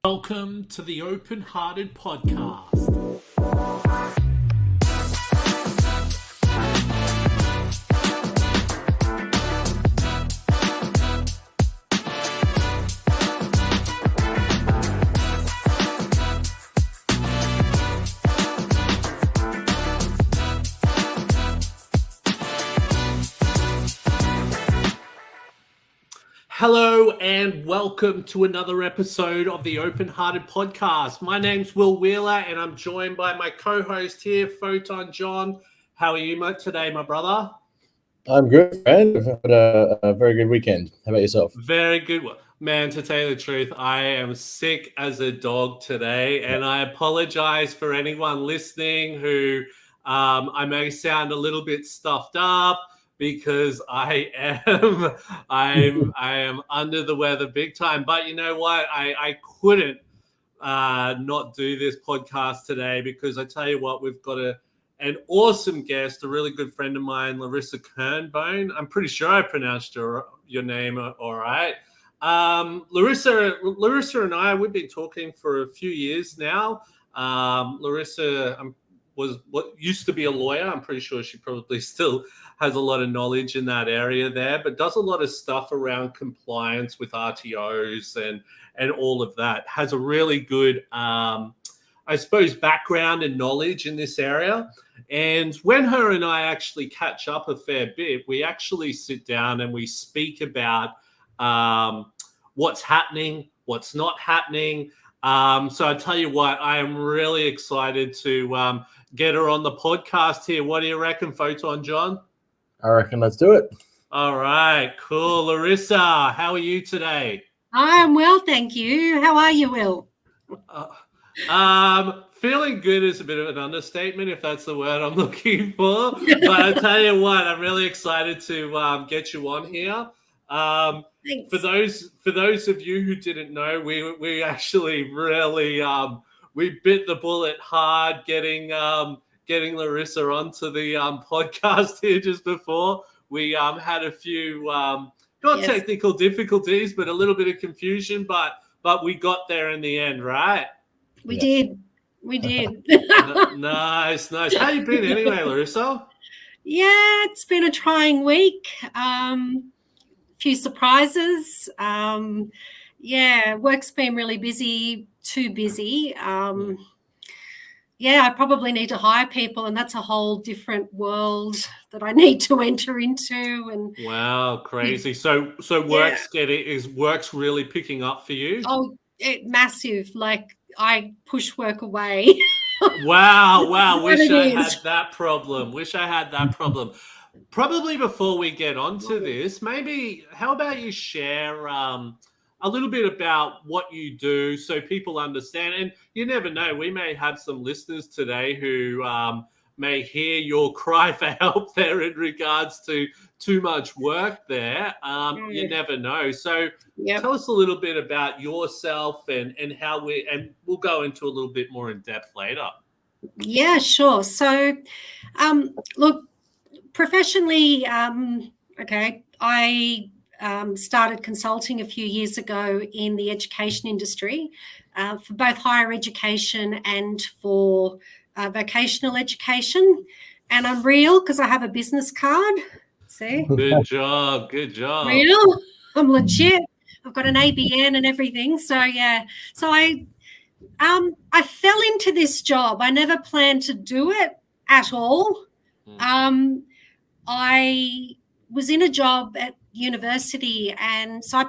Welcome to the Open Hearted Podcast. Hello and welcome to another episode of the Open Hearted Podcast. My name's Will Wheeler and I'm joined by my co-host here, Photon John. How are you today, my brother? I'm good, friend. I've had a very good weekend. How about yourself? Very good. Man, to tell you the truth, I am sick as a dog today, and I apologize for anyone listening who I may sound a little bit stuffed up because I am under the weather big time. But you know what? I couldn't not do this podcast today because I tell you what, we've got an awesome guest, a really good friend of mine, Larissa Kernebone. I'm pretty sure I pronounced your name all right. Larissa and I, we've been talking for a few years now. Larissa was what used to be a lawyer. I'm pretty sure she probably still has a lot of knowledge in that area there, but does a lot of stuff around compliance with RTOs and all of that. Has a really good, I suppose, background and knowledge in this area. And when her and I actually catch up a fair bit, we actually sit down and we speak about what's happening, what's not happening. So I tell you what, I am really excited to get her on the podcast here. What do you reckon, Photon John? I reckon let's do it. All right, cool. Larissa, how are you today? I'm well, thank you. How are you, Will? Feeling good is a bit of an understatement, if that's the word I'm looking for. But I tell you what, I'm really excited to get you on here. Thanks. For those of you who didn't know, we actually really we bit the bullet hard getting Larissa onto the podcast here just before. We had a few technical difficulties, but a little bit of confusion, but we got there in the end, right? We did. Nice. How you been anyway, Larissa? Yeah, it's been a trying week. Few surprises. Work's been really busy, too busy. I probably need to hire people, and that's a whole different world that I need to enter into. And wow, crazy. So work's really picking up for you? Oh, massive. Like I push work away. Wow. Wish I had that problem. Probably before we get onto this, maybe how about you share a little bit about what you do so people understand? And you never know, we may have some listeners today who may hear your cry for help there in regards to too much work there. You never know. So tell us a little bit about yourself and how we'll go into a little bit more in depth later. Yeah, sure. So, look, professionally, I started consulting a few years ago in the education industry for both higher education and for vocational education. And I'm real because I have a business card. See? Good job. Real? I'm legit. I've got an ABN and everything. So, yeah. So I fell into this job. I never planned to do it at all. I was in a job at university, and so I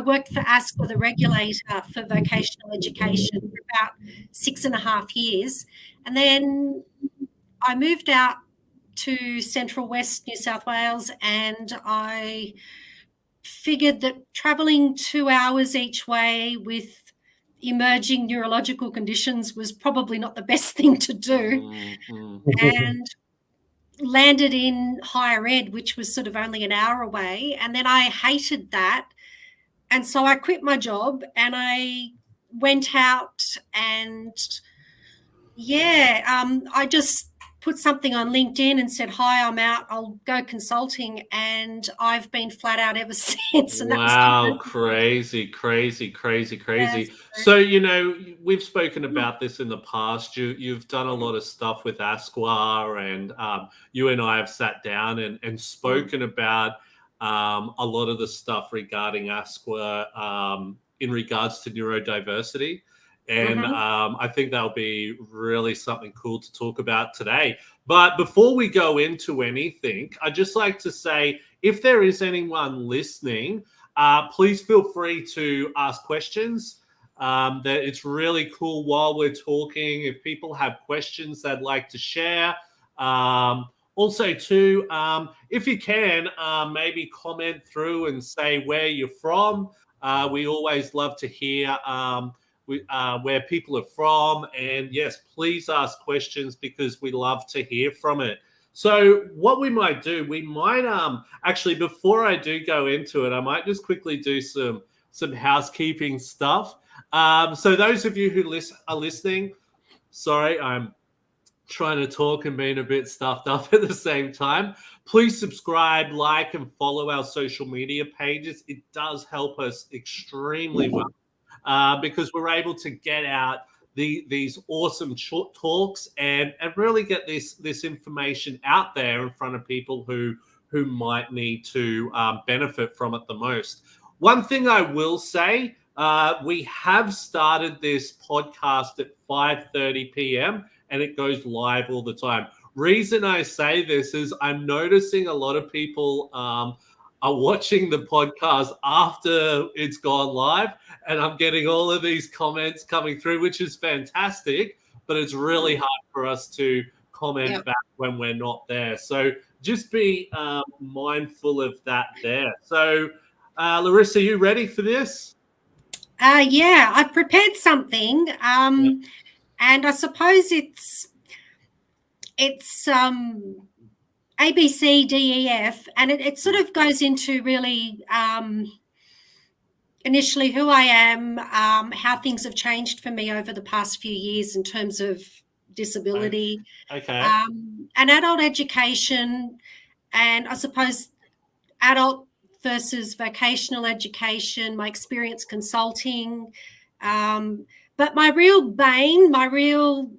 worked for ASCA, the regulator for vocational education, for about 6.5 years, and then I moved out to Central West New South Wales, and I figured that travelling 2 hours each way with emerging neurological conditions was probably not the best thing to do, and landed in higher ed, which was sort of only an hour away. And then I hated that. And so I quit my job and I went out and I just put something on LinkedIn and said, "Hi, I'm out. I'll go consulting," and I've been flat out ever since. And that was Wow, crazy. yeah, So, we've spoken about this in the past. You've done a lot of stuff with ASQA, and you and I have sat down and spoken about a lot of the stuff regarding ASQA in regards to neurodiversity. And I think that'll be really something cool to talk about today. But before we go into anything, I'd just like to say, if there is anyone listening, please feel free to ask questions. That it's really cool while we're talking. If people have questions they'd like to share, also too, if you can, maybe comment through and say where you're from. We always love to hear where people are from, and yes, please ask questions because we love to hear from it. So what we might do, we might actually, before I do go into it, I might just quickly do some housekeeping stuff. So those of you who are listening, sorry, I'm trying to talk and being a bit stuffed up at the same time. Please subscribe, like, and follow our social media pages. It does help us extremely well. Because we're able to get out these awesome short talks and really get this information out there in front of people who might need to benefit from it the most. One thing I will say, we have started this podcast at 5:30 p.m. and it goes live all the time. Reason I say this is I'm noticing a lot of people are watching the podcast after it's gone live, and I'm getting all of these comments coming through, which is fantastic, but it's really hard for us to comment back when we're not there. So just be mindful of that there. So Larissa, you ready for this? Yeah, I've prepared something, and I suppose it's A, B, C, D, E, F, and it sort of goes into really initially who I am, how things have changed for me over the past few years in terms of disability, and adult education, and I suppose adult versus vocational education, my experience consulting. But my real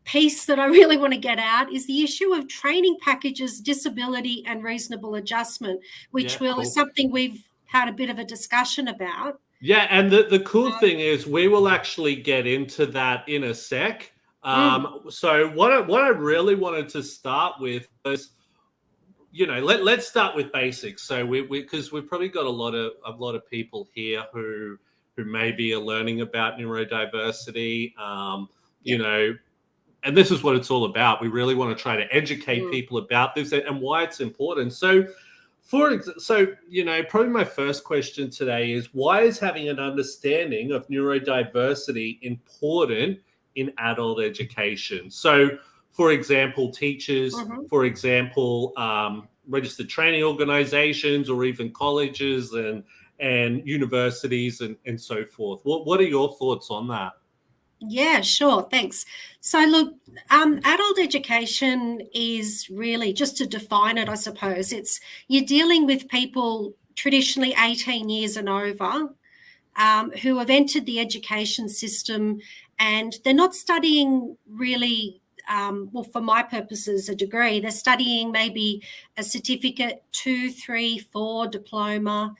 piece that I really want to get out is the issue of training packages, disability, and reasonable adjustment, which is something we've had a bit of a discussion about. Yeah, and the cool thing is we will actually get into that in a sec. So what I really wanted to start with was, let's start with basics. So because we've probably got a lot of people here who maybe are learning about neurodiversity, and this is what it's all about. We really want to try to educate people about this and why it's important. So probably my first question today is, why is having an understanding of neurodiversity important in adult education? So, for example, teachers, for example, registered training organizations, or even colleges and universities and so forth. What are your thoughts on that? Yeah, sure. Thanks. So look, adult education is really, just to define it, I suppose, you're dealing with people traditionally 18 years and over who have entered the education system, and they're not studying really, well, for my purposes, a degree. They're studying maybe a certificate, 2, 3, 4 diploma.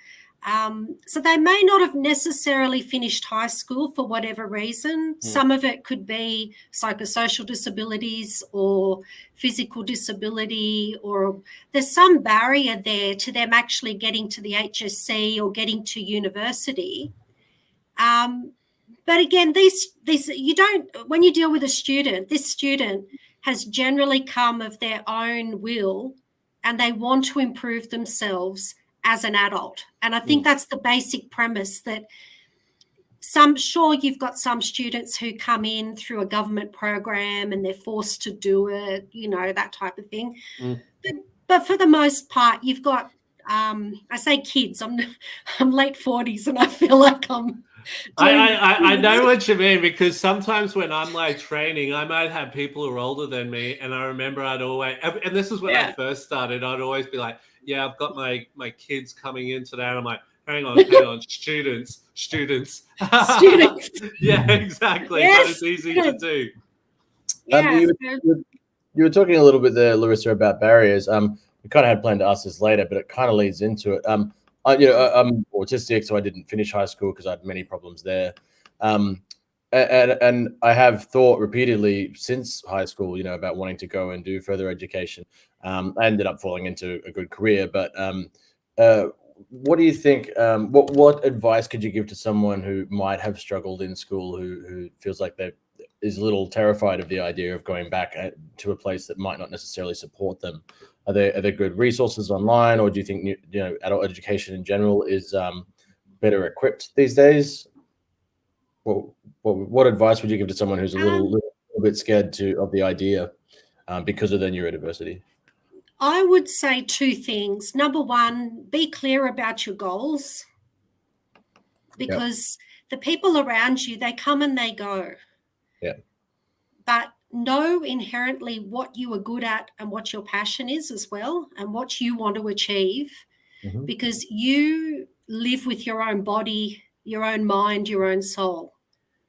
So they may not have necessarily finished high school for whatever reason. Some of it could be psychosocial disabilities or physical disability, or there's some barrier there to them actually getting to the HSC or getting to university. But again, when you deal with a student, this student has generally come of their own will and they want to improve themselves as an adult. And I think that's the basic premise, that you've got some students who come in through a government program and they're forced to do it, that type of thing. But for the most part, you've got I say kids. I'm late 40s, and I feel like I'm. I know what you mean, because sometimes when I'm like training, I might have people who are older than me, and I remember I'd always, and this is when I first started, I'd always be like, yeah, I've got my kids coming in today, and I'm like, hang on, students. Students. Yeah, exactly. Yes. But it's easy to do. Yeah. You were talking a little bit there, Larissa, about barriers. We kind of had planned to ask this later, but it kind of leads into it. I'm autistic, so I didn't finish high school because I had many problems there. And I have thought repeatedly since high school, about wanting to go and do further education. I ended up falling into a good career, but what do you think? What advice could you give to someone who might have struggled in school, who feels like they is a little terrified of the idea of going back to a place that might not necessarily support them? Are there good resources online, or do you think adult education in general is better equipped these days? What advice would you give to someone who's a little bit scared of the idea because of their neurodiversity? I would say two things. Number one, be clear about your goals, because the people around you, they come and they go. Yeah. But know inherently what you are good at and what your passion is as well, and what you want to achieve, because you live with your own body, your own mind, your own soul.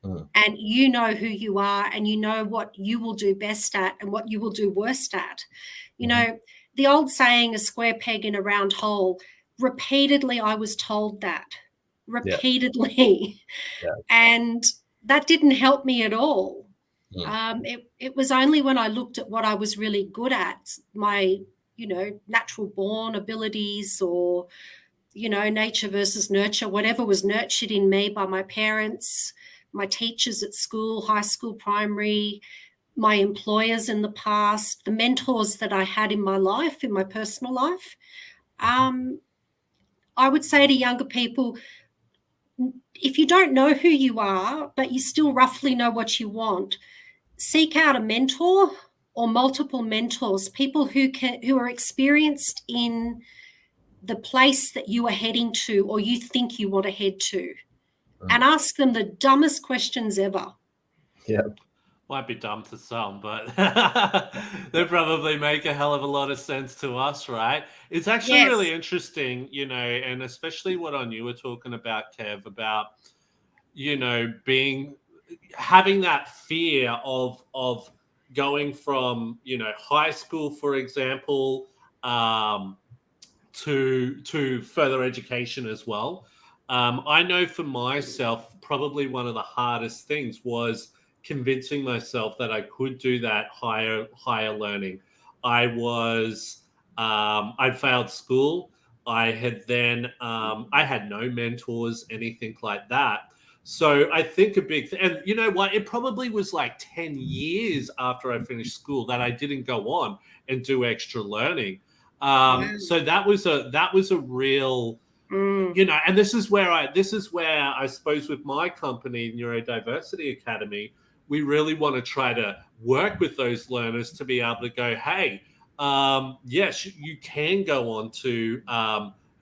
And you know who you are, and you know what you will do best at and what you will do worst at. The old saying, a square peg in a round hole, repeatedly I was told that. Repeatedly. Yeah. And that didn't help me at all. It was only when I looked at what I was really good at, my, natural born abilities, or, nature versus nurture, whatever was nurtured in me by my parents, my teachers at school, high school, primary, my employers in the past, the mentors that I had in my life, in my personal life. I would say to younger people, if you don't know who you are, but you still roughly know what you want, seek out a mentor or multiple mentors, people who are experienced in the place that you are heading to, or you think you want to head to, and ask them the dumbest questions ever. Yeah. Might be dumb to some, but they probably make a hell of a lot of sense to us, right? It's actually really interesting, and especially what I knew were talking about, Kev, about, having that fear of going from, high school, for example, to further education as well. I know for myself, probably one of the hardest things was convincing myself that I could do that higher learning. I failed school. I had no mentors, anything like that. So I think a big thing, and you know what, it probably was like 10 years after I finished school that I didn't go on and do extra learning. So that was a real, and this is where I suppose with my company, Neurodiversity Academy, we really want to try to work with those learners to be able to go, hey, yes, you can go on to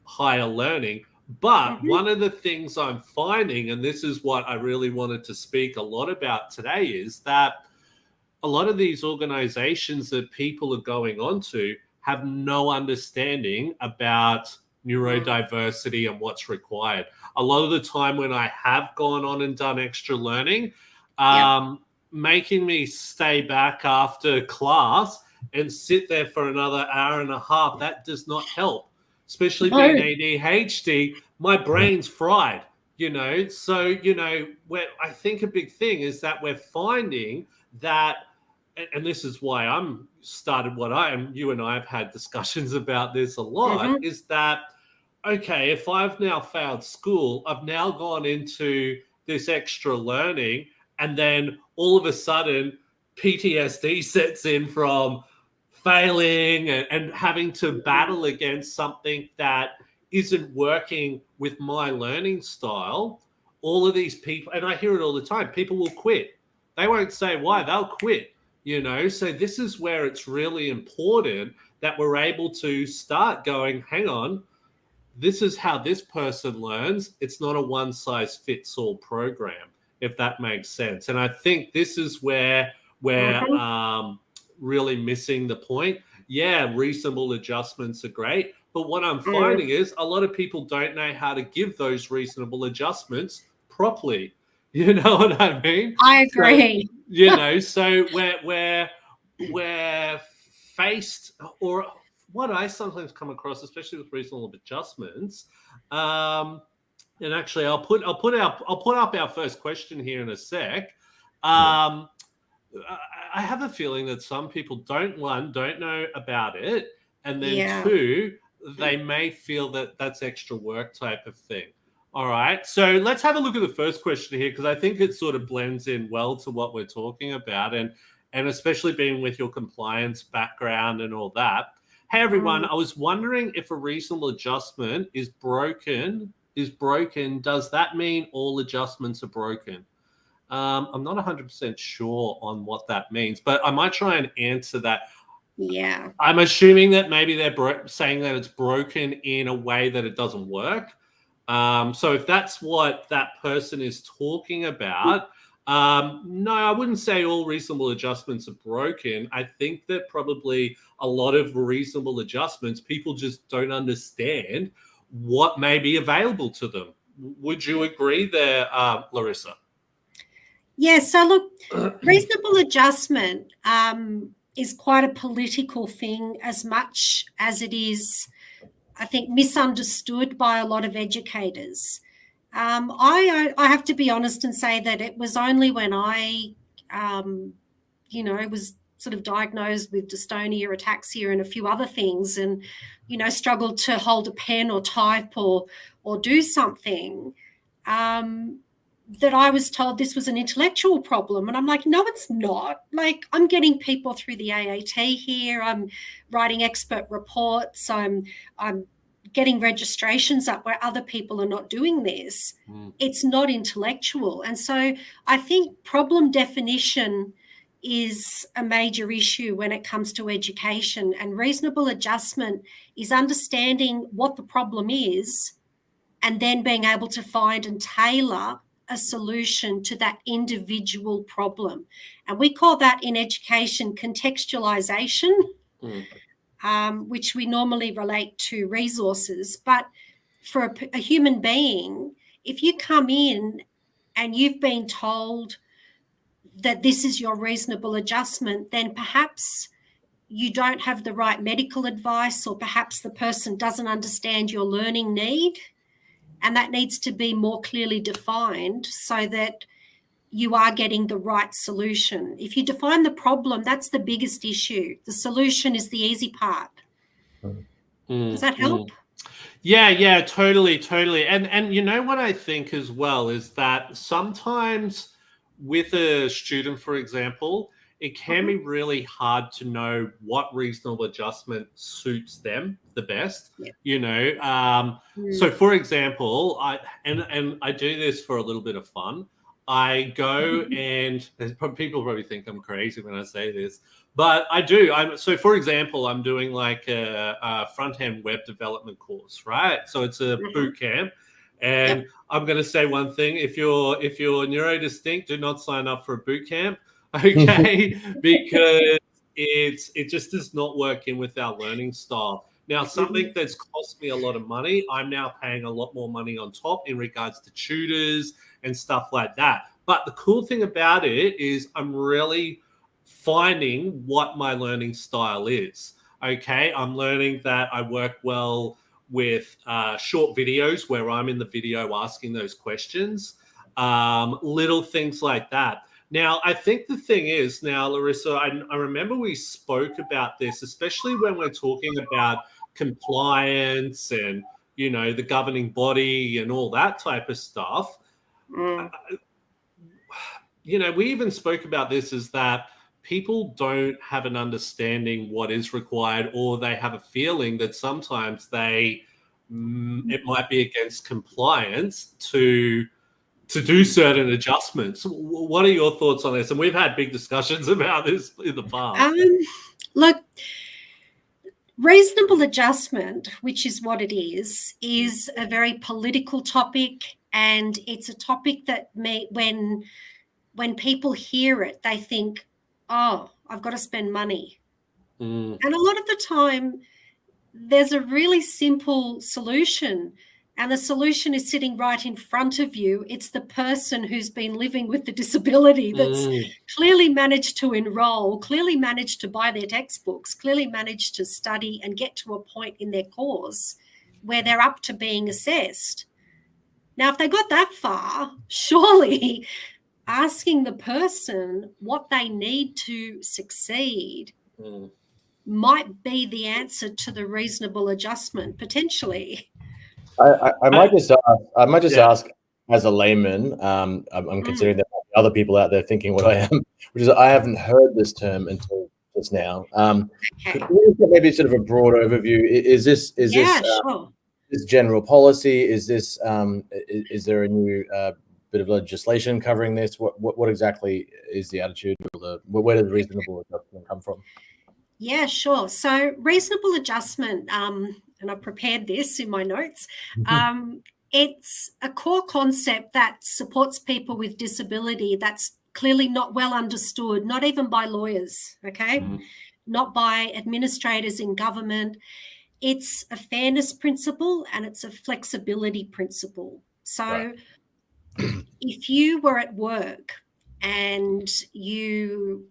higher learning. But one of the things I'm finding, and this is what I really wanted to speak a lot about today, is that a lot of these organizations that people are going on to have no understanding about neurodiversity and what's required. A lot of the time when I have gone on and done extra learning, making me stay back after class and sit there for another hour and a half, that does not help. Especially being ADHD, my brain's fried, So, where I think a big thing is that we're finding that, and this is why I'm started what I am, you and I have had discussions about this a lot, is that, okay, if I've now failed school, I've now gone into this extra learning, and then all of a sudden PTSD sets in from failing and having to battle against something that isn't working with my learning style. All of these people, and I hear it all the time, people will quit. They won't say why, they'll quit, So this is where it's really important that we're able to start going, hang on, this is how this person learns. It's not a one-size-fits-all program, if that makes sense. And I think this is where we're really missing the point. Yeah, reasonable adjustments are great. But what I'm finding is a lot of people don't know how to give those reasonable adjustments properly. You know what I mean? I agree. So, you know, so we're faced, or what I sometimes come across, especially with reasonable adjustments. And actually, I'll put up our first question here in a sec. I have a feeling that some people don't know about it, and then two, they may feel that that's extra work type of thing. All right, so let's have a look at the first question here, because I think it sort of blends in well to what we're talking about, and especially being with your compliance background and all that. Hey everyone, I was wondering if a reasonable adjustment is broken. Does that mean all adjustments are broken? I'm not 100% sure on what that means, but I might try and answer that. Yeah. I'm assuming that maybe they're saying that it's broken in a way that it doesn't work. So if that's what that person is talking about, no, I wouldn't say all reasonable adjustments are broken. I think that probably a lot of reasonable adjustments, people just don't understand what may be available to them. Would you agree there, Larissa? Yeah, so look, reasonable adjustment is quite a political thing, as much as it is, I think, misunderstood by a lot of educators. I have to be honest and say that it was only when I, was sort of diagnosed with dystonia, ataxia, and a few other things, and, struggled to hold a pen or type or do something, that I was told this was an intellectual problem. And I'm like, no, it's not. Like, I'm getting people through the AAT here. I'm writing expert reports. I'm getting registrations up where other people are not doing this. It's not intellectual. And so I think problem definition is a major issue when it comes to education, and reasonable adjustment is understanding what the problem is and then being able to find and tailor a solution to that individual problem. And we call that in education contextualization, which we normally relate to resources. But for a human being, if you come in and you've been told that this is your reasonable adjustment, then perhaps you don't have the right medical advice, or perhaps the person doesn't understand your learning need. And that needs to be more clearly defined so that you are getting the right solution. If you define the problem, that's the biggest issue. The solution is the easy part. Does that help? Yeah, totally. And you know what I think as well is that sometimes with a student, for example, it can be really hard to know what reasonable adjustment suits them the best. So for example, I do this for a little bit of fun. I go and people probably think I'm crazy when I say this, but I do. So for example, I'm doing like a front-end web development course, right? So it's a boot camp. And I'm going to say one thing: if you're neurodistinct, do not sign up for a boot camp, okay? Because it just does not work in with our learning style. Now, something that's cost me a lot of money, I'm now paying a lot more money on top in regards to tutors and stuff like that. But the cool thing about it is I'm really finding what my learning style is. Okay, I'm learning that I work well with short videos where I'm in the video asking those questions, little things like that. Now, I think the thing is, now, Larissa, I remember we spoke about this, especially when we're talking about compliance and, the governing body and all that type of stuff. We even spoke about this, is that people don't have an understanding what is required, or they have a feeling that sometimes it might be against compliance to do certain adjustments. What are your thoughts on this? And we've had big discussions about this in the past. Look, Reasonable adjustment, which is what it is a very political topic, and it's a topic that when people hear it, they think, oh, I've got to spend money. And a lot of the time, there's a really simple solution, and the solution is sitting right in front of you. It's the person who's been living with the disability that's clearly managed to enroll, clearly managed to buy their textbooks, clearly managed to study and get to a point in their course where they're up to being assessed. Now, if they got that far, surely asking the person what they need to succeed might be the answer to the reasonable adjustment, potentially. I might just ask as a layman. I'm considering that other people out there thinking what I am, which is I haven't heard this term until just now. Could you get maybe sort of a broad overview? Is this general policy? Is this is there a new bit of legislation covering this? What exactly is the attitude? Where does the reasonable adjustment come from? Yeah, sure. So reasonable adjustment, and I've prepared this in my notes. It's a core concept that supports people with disability that's clearly not well understood, not even by lawyers, okay? Not by administrators in government. It's a fairness principle and it's a flexibility principle. So if you were at work and you,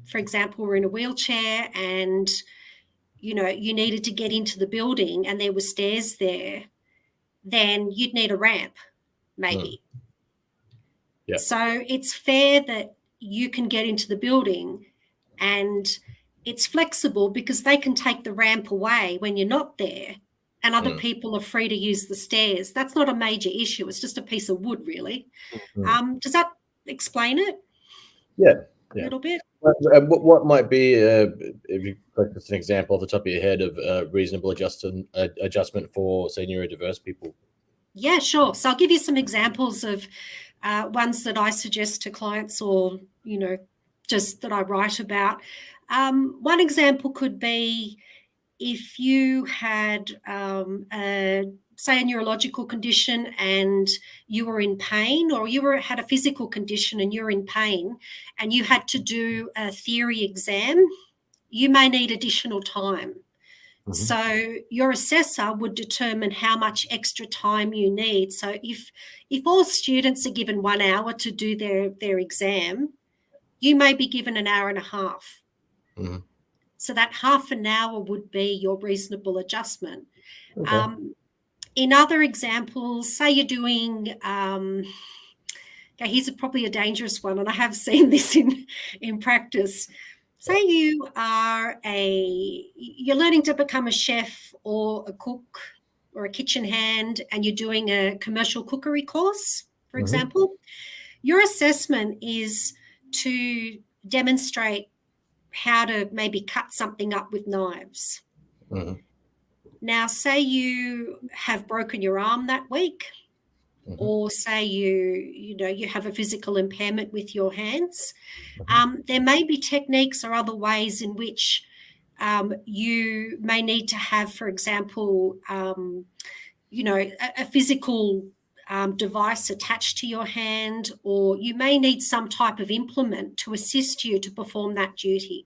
for example, were in a wheelchair and you needed to get into the building and there were stairs there, then you'd need a ramp, maybe. So it's fair that you can get into the building, and it's flexible because they can take the ramp away when you're not there and other people are free to use the stairs. That's not a major issue. It's just a piece of wood, really. Does that explain it? Yeah. A little bit. What might be, if you like, an example off the top of your head of reasonable adjustment for, say, neurodiverse people? Yeah, sure. So I'll give you some examples of ones that I suggest to clients, or just that I write about. One example could be if you had, say, a neurological condition and you were in pain, or you had a physical condition and you're in pain and you had to do a theory exam, you may need additional time. So your assessor would determine how much extra time you need. So if all students are given 1 hour to do their exam, you may be given an hour and a half. So that half an hour would be your reasonable adjustment. In other examples, say you're doing, here's probably a dangerous one, and I have seen this in practice. Say you're learning to become a chef or a cook or a kitchen hand, and you're doing a commercial cookery course, for example. Your assessment is to demonstrate how to maybe cut something up with knives. Now, say you have broken your arm that week, or say you have a physical impairment with your hands. There may be techniques or other ways in which you may need to have, for example, a physical device attached to your hand, or you may need some type of implement to assist you to perform that duty.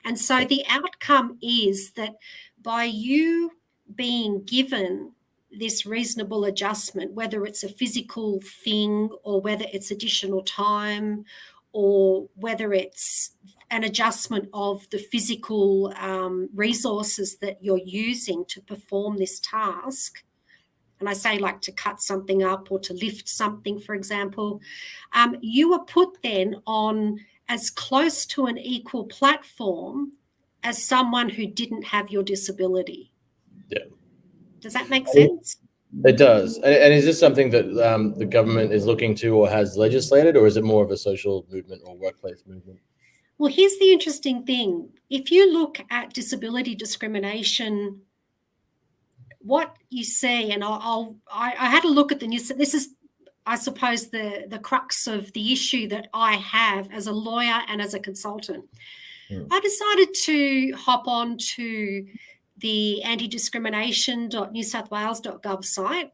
And so the outcome is that by you being given this reasonable adjustment, whether it's a physical thing or whether it's additional time or whether it's an adjustment of the physical resources that you're using to perform this task, and I say like to cut something up or to lift something, for example, you are put then on as close to an equal platform as someone who didn't have your disability. Does that make sense? It does. And is this something that the government is looking to or has legislated, or is it more of a social movement or workplace movement? Well, here's the interesting thing. If you look at disability discrimination, what you see, and I had a look at the news. This is, I suppose, the crux of the issue that I have as a lawyer and as a consultant. I decided to hop on to the anti-discrimination.newsouthwales.gov site,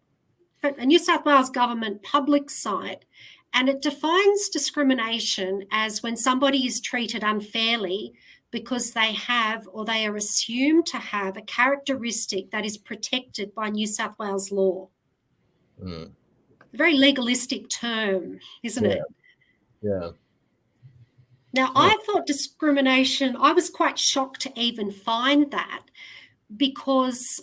a New South Wales government public site, and it defines discrimination as when somebody is treated unfairly because they have or they are assumed to have a characteristic that is protected by New South Wales law. A very legalistic term, isn't it? Yeah. Now, I thought discrimination, I was quite shocked to even find that, because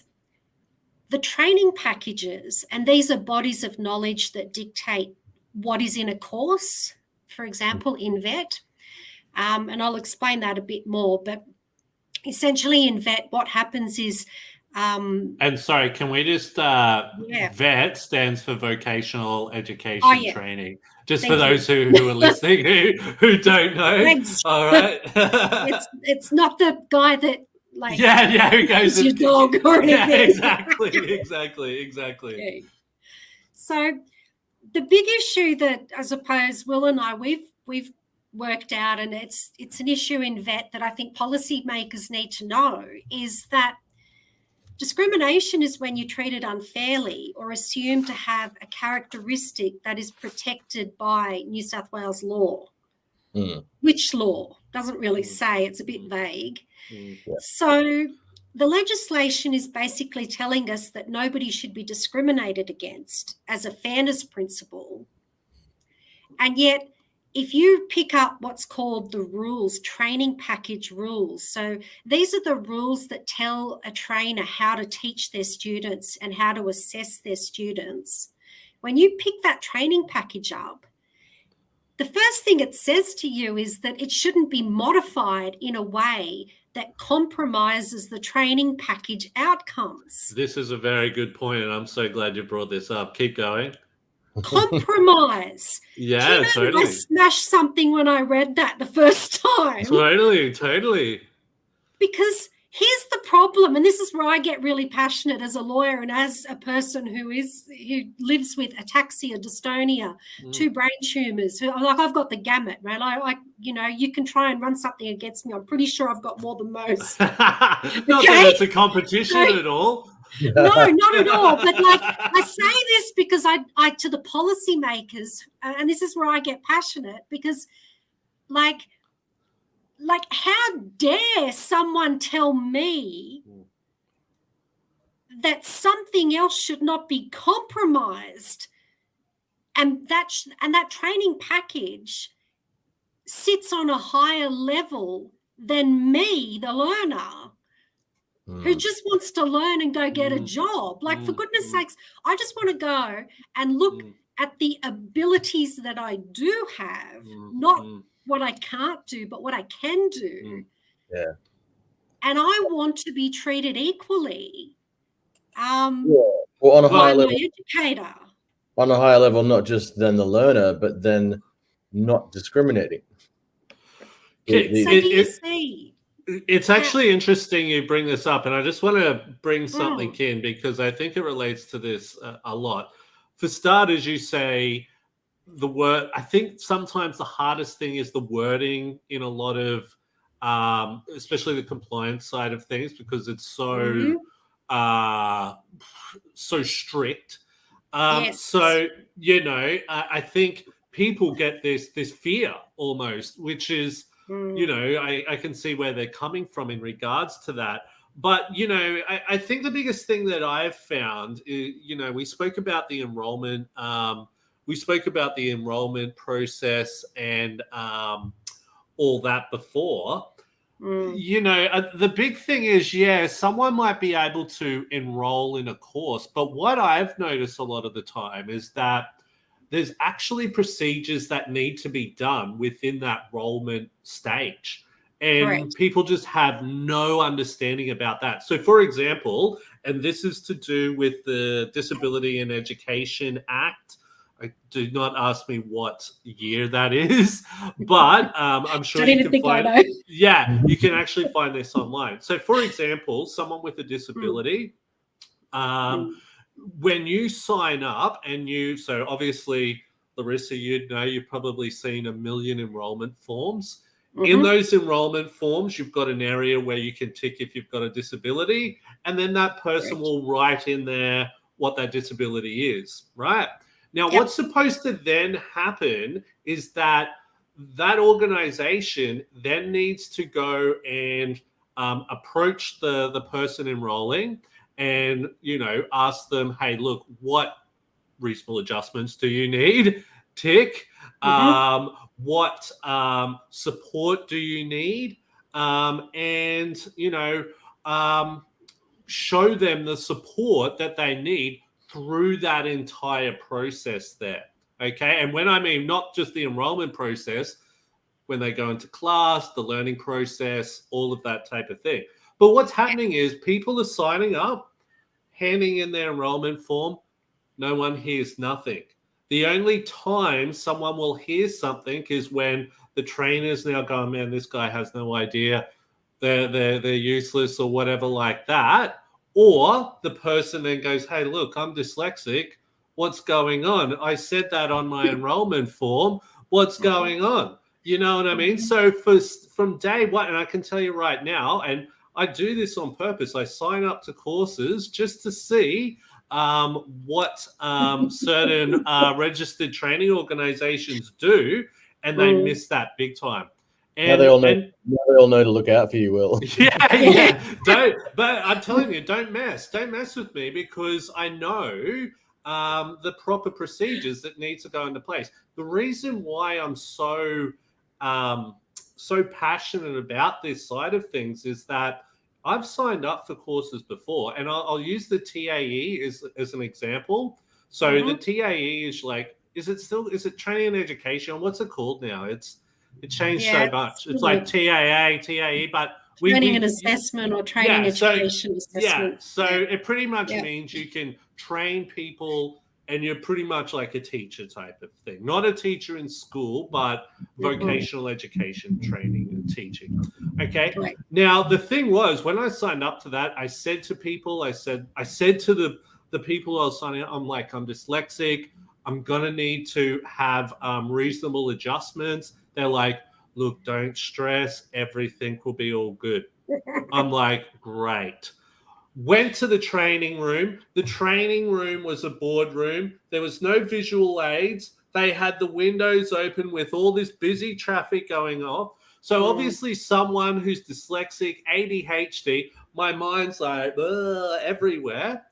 the training packages, and these are bodies of knowledge that dictate what is in a course, for example, in VET, and I'll explain that a bit more, but essentially in VET, what happens is... and sorry, can we just... VET stands for Vocational Education Training. Just for those who are listening who don't know. Thanks. All right. it's not the guy that... who goes your dog or anything. Exactly. Yeah. So the big issue that I suppose Will and I we've worked out, and it's an issue in VET that I think policymakers need to know, is that discrimination is when you're treated unfairly or assumed to have a characteristic that is protected by New South Wales law. Which law? Doesn't really say, it's a bit vague. So the legislation is basically telling us that nobody should be discriminated against as a fairness principle. And yet, if you pick up what's called the rules, training package rules, so these are the rules that tell a trainer how to teach their students and how to assess their students. When you pick that training package up, the first thing it says to you is that it shouldn't be modified in a way that compromises the training package outcomes. This is a very good point, and I'm so glad you brought this up. Keep going. Compromise. Yeah, totally. I smashed something when I read that the first time. Totally. Because here's the problem, and this is where I get really passionate as a lawyer and as a person who lives with ataxia, dystonia, 2 brain tumors. I've got the gamut, right? You can try and run something against me. I'm pretty sure I've got more than most. Not that it's a competition at all. No, not at all. But I say this because I to the policymakers, and this is where I get passionate, because how dare someone tell me that something else should not be compromised, and that training package sits on a higher level than me, the learner, who just wants to learn and go get a job. For goodness sakes, I just want to go and look at the abilities that I do have, not what I can't do, but what I can do. Yeah. And I want to be treated equally. Well, on a higher level, educator. On a higher level, not just then the learner, but then not discriminating. It's actually interesting you bring this up, and I just want to bring something in because I think it relates to this a lot. For starters, you say the word. I think sometimes the hardest thing is the wording in a lot of, especially the compliance side of things, because it's so so strict. So I think people get this fear almost, which is. I can see where they're coming from in regards to that. But, I think the biggest thing that I've found is, we spoke about the enrollment. We spoke about the enrollment process and all that before. The big thing is, someone might be able to enroll in a course. But what I've noticed a lot of the time is that there's actually procedures that need to be done within that enrollment stage. And people just have no understanding about that. So, for example, and this is to do with the Disability in Education Act. Do not ask me what year that is, but I'm sure you can find it. Yeah, you can actually find this online. So, for example, someone with a disability, when you sign up so obviously, Larissa, you've probably seen 1 million enrollment forms. In those enrollment forms, you've got an area where you can tick if you've got a disability, and then that person will write in there what that disability is, right? Now, what's supposed to then happen is that organization then needs to go and approach the person enrolling and, ask them, hey, look, what reasonable adjustments do you need? Tick. What support do you need? And, show them the support that they need through that entire process there. Okay. And when I mean not just the enrollment process, when they go into class, the learning process, all of that type of thing. But what's happening is people are signing up, handing in their enrollment form. No one hears nothing. The only time someone will hear something is when the trainer's now going, man, this guy has no idea. They're useless or whatever like that. Or the person then goes, hey, look, I'm dyslexic. What's going on? I said that on my enrollment form. What's going on? You know what I mean? So from day one, and I can tell you right now, and I do this on purpose, I sign up to courses just to see what certain registered training organizations do, and they miss that big time. And now they all know to look out for you, Will. Yeah. But I'm telling you, don't mess with me, because I know the proper procedures that need to go into place. The reason why I'm so passionate about this side of things is that I've signed up for courses before, and I'll use the TAE as an example. So the TAE is like, is it training and education? What's it called now? It changed so much. It's like TAA, TAE, but training and assessment or training education assessment. Yeah, so it pretty much means you can train people, and you're pretty much like a teacher type of thing. Not a teacher in school, but vocational education training and teaching. Okay. Right. Now, the thing was, when I signed up to that, I said to people, I said to the people I was signing up, I'm like, I'm dyslexic. I'm going to need to have reasonable adjustments. They're like, look, don't stress. Everything will be all good. I'm like, great. Went to the training room. The training room was a boardroom. There was no visual aids. They had the windows open with all this busy traffic going off. So obviously someone who's dyslexic, ADHD, my mind's like everywhere.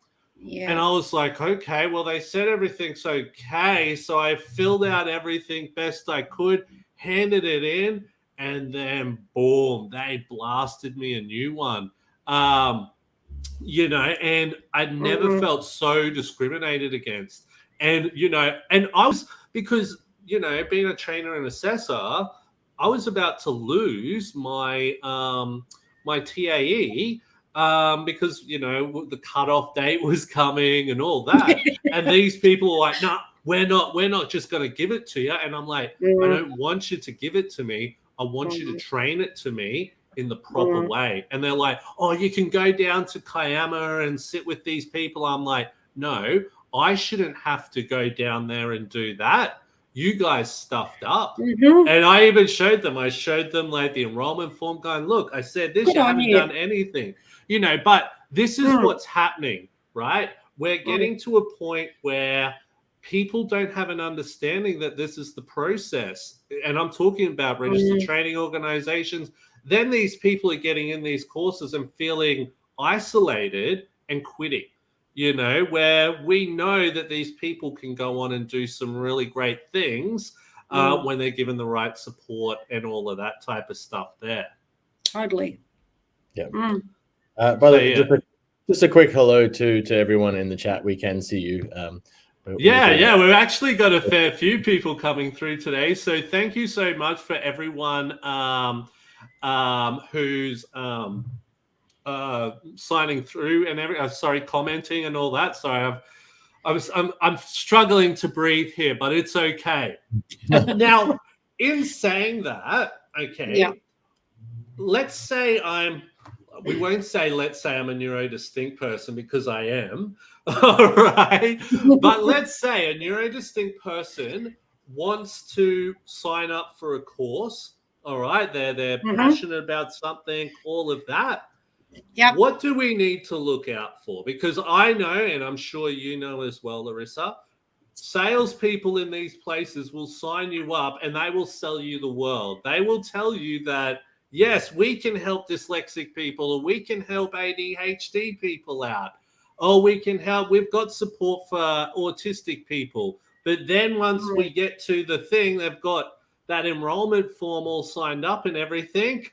Yeah. And I was like, okay, well, they said everything's okay. So I filled out everything best I could, handed it in, and then boom, they blasted me a new one. And I'd never felt so discriminated against. And, and I was, because, being a trainer and assessor, I was about to lose my my TAE because, the cutoff date was coming and all that. And these people were like, no, we're not just going to give it to you. And I'm like, I don't want you to give it to me. I want you to train it to me in the proper way. And they're like, oh, you can go down to Kiama and sit with these people. I'm like, no, I shouldn't have to go down there and do that. You guys stuffed up. And I even showed them like the enrollment form going, look, I said this, you haven't done anything, but this is what's happening, right? We're getting to a point where people don't have an understanding that this is the process. And I'm talking about registered training organizations. Then these people are getting in these courses and feeling isolated and quitting, where we know that these people can go on and do some really great things when they're given the right support and all of that type of stuff there. Totally. Yeah. By the way, just a quick hello to everyone in the chat. We can see you. We've actually got a fair few people coming through today. So thank you so much for everyone who's signing through and commenting and all that. Sorry, I'm struggling to breathe here, but it's okay. Now, in saying that, let's say we won't say let's say I'm a neurodistinct person, because I am. All right. But let's say a neurodistinct person wants to sign up for a course All right, they're passionate about something, all of that. Yep. What do we need to look out for? Because I know, and I'm sure you know as well, Larissa, salespeople in these places will sign you up and they will sell you the world. They will tell you that, yes, we can help dyslexic people, or we can help ADHD people out, or we can help, we've got support for autistic people. But then once we get to the thing, they've got that enrollment form all signed up and everything.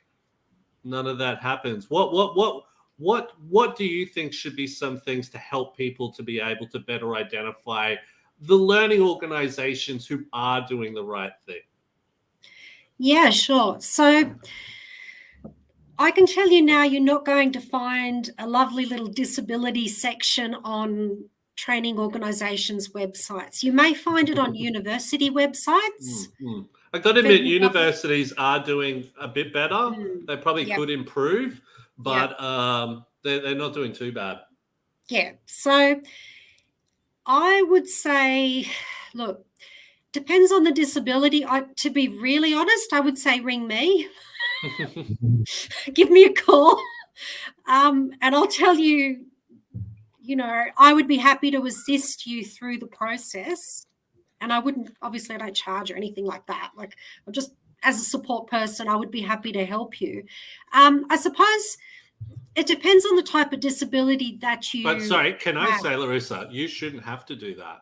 None of that happens. What do you think should be some things to help people to be able to better identify the learning organizations who are doing the right thing? Yeah, sure. So I can tell you now, you're not going to find a lovely little disability section on training organizations' websites. You may find it on university websites. I got to admit, universities are doing a bit better. They probably could improve, but they're not doing too bad. Yeah. So I would say, look, depends on the disability. To be really honest, I would say ring me. Give me a call. And I'll tell you, I would be happy to assist you through the process. And I don't charge or anything like that. Like, I'm just, as a support person, I would be happy to help you. I suppose it depends on the type of disability that you. But sorry, can I say, Larissa, you shouldn't have to do that.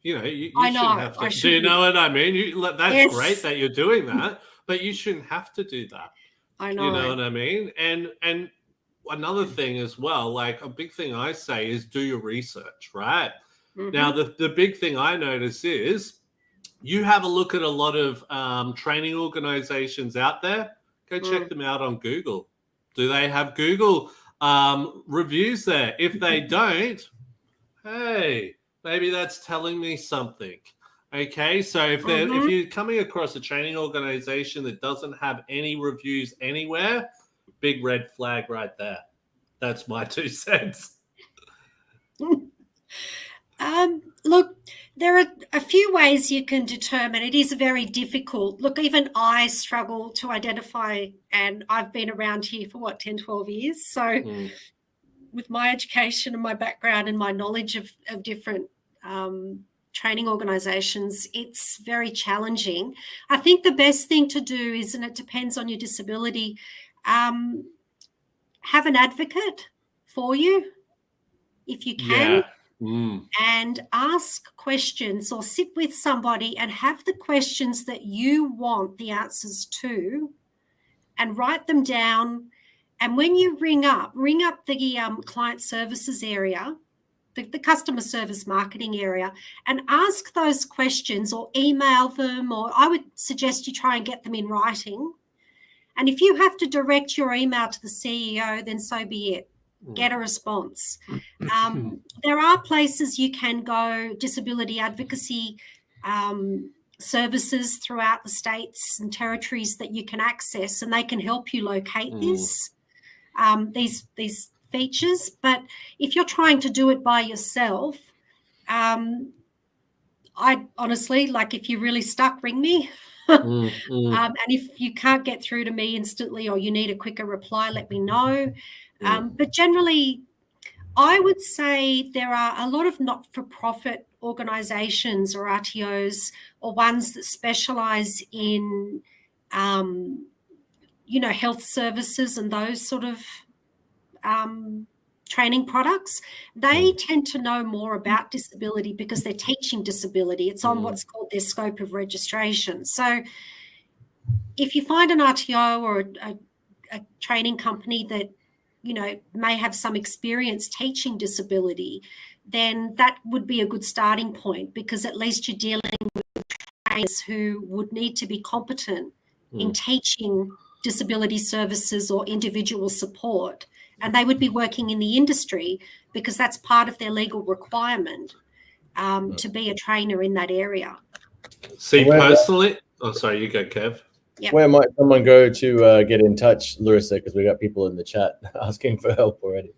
You shouldn't have to. Do you know what I mean? That's great that you're doing that, but you shouldn't have to do that. I know. You know what I mean? And another thing as well, like a big thing I say is do your research, right? Now, the big thing I notice is you have a look at a lot of training organizations out there. Go check them out on Google. Do they have Google reviews there? If they don't, hey, maybe that's telling me something. Okay, so if you're coming across a training organization that doesn't have any reviews anywhere, big red flag right there. That's my 2 cents. Look, there are a few ways you can determine. It is very difficult. Look, even I struggle to identify, and I've been around here for 10, 12 years. So with my education and my background and my knowledge of different training organizations, it's very challenging. I think the best thing to do is, and it depends on your disability, have an advocate for you if you can. And ask questions, or sit with somebody and have the questions that you want the answers to, and write them down. And when you ring up the client services area, the customer service marketing area, and ask those questions, or email them, or I would suggest you try and get them in writing. And if you have to direct your email to the CEO, then so be it. Get a response. There are places you can go, disability advocacy services throughout the states and territories that you can access, and they can help you locate these features. But if you're trying to do it by yourself, I honestly, like, if you're really stuck, ring me. And if you can't get through to me instantly, or you need a quicker reply, let me know. But generally, I would say there are a lot of not-for-profit organisations or RTOs, or ones that specialise in, health services and those sort of training products. They tend to know more about disability because they're teaching disability. It's on what's called their scope of registration. So if you find an RTO or a training company that may have some experience teaching disability, then that would be a good starting point, because at least you're dealing with trainers who would need to be competent in teaching disability services or individual support, and they would be working in the industry because that's part of their legal requirement to be a trainer in that area. See, personally, sorry, you go, Kev. Yep. Where might someone go to get in touch, Larissa? Because we got people in the chat asking for help already.